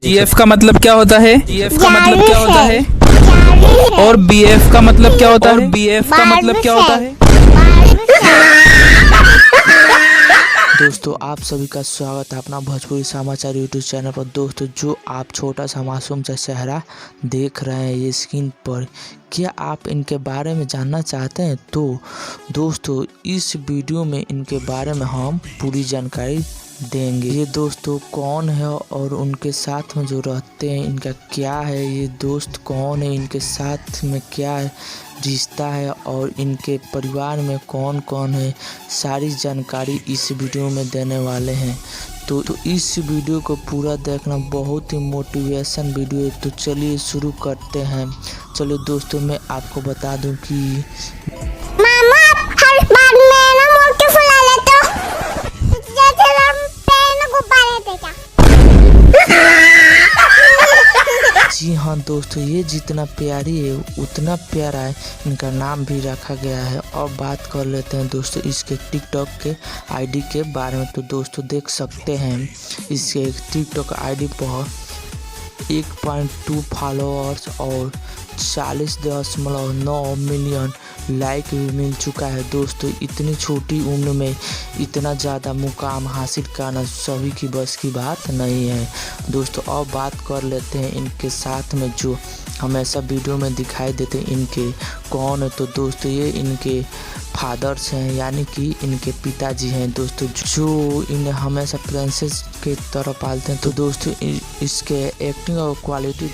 GF का मतलब क्या होता है? जीएफ का मतलब क्या होता है? और बीएफ का मतलब क्या होता है? और बीएफ का मतलब क्या होता है? दोस्तों आप सभी का स्वागत है अपना भोजपुरी समाचार यूट्यूब चैनल पर। दोस्तों जो आप छोटा सा मासूम सा चेहरा देख रहे हैं ये स्क्रीन पर, क्या आप इनके बारे में जानना चाहते हैं? तो दोस्तों इस वीडियो में इनके बारे में हम पूरी जानकारी देंगे। ये दोस्तों कौन है और उनके साथ में जो रहते हैं इनका क्या है, ये दोस्त कौन है, इनके साथ में क्या रिश्ता है और इनके परिवार में कौन कौन है, सारी जानकारी इस वीडियो में देने वाले हैं। तो इस वीडियो को पूरा देखना, बहुत ही मोटिवेशन वीडियो है। तो चलिए शुरू करते हैं। चलिए दोस्तों मैं आपको बता दूं कि मामा हर बार में ना मोड़ के फुला लेते हो, जैसे हम पेन गुब्बारे थे क्या? जी हाँ दोस्तों, ये जितना प्यारी है उतना प्यारा है इनका नाम भी रखा गया है। अब बात कर लेते हैं दोस्तों इसके टिकटॉक के आईडी के बारे में। तो दोस्तों देख सकते हैं इसके टिकटॉक आईडी पर 1.2 फॉलोअर्स और 40.9 मिलियन लाइक भी मिल चुका है। दोस्तों इतनी छोटी उम्र में इतना ज़्यादा मुकाम हासिल करना सभी की बस की बात नहीं है। दोस्तों अब बात कर लेते हैं इनके साथ में जो हमेशा वीडियो में दिखाई देते हैं इनके कौन है। तो दोस्तों ये इनके फादर्स हैं, यानी कि इनके पिताजी हैं दोस्तों, जो इन्हें हमेशा प्रिंसेस के तरह पालते हैं। तो दोस्तों इसके एक्टिंग और क्वालिटी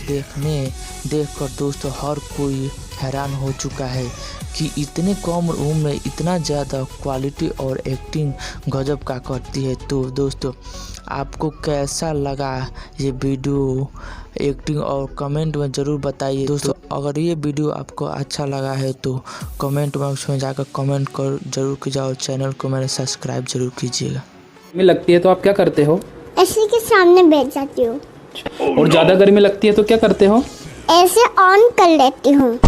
देखकर दोस्तों हर कोई हैरान हो चुका है कि इतने कम उम्र में इतना ज़्यादा क्वालिटी और एक्टिंग गजब का करती है। तो दोस्तों आपको कैसा लगा ये वीडियो, एक्टिंग और कमेंट में ज़रूर बताइए। दोस्तों अगर ये वीडियो आपको अच्छा लगा है तो कमेंट बॉक्स में जाकर कमेंट कर जरूर कीजिए और चैनल को मेरे सब्सक्राइब जरूर कीजिएगा। गर्मी लगती है तो आप क्या करते हो? ऐसे के सामने बैठ जाती हूँ। और ज़्यादा गर्मी लगती है तो क्या करते हो? ऐसे ऑन कर लेती हूँ।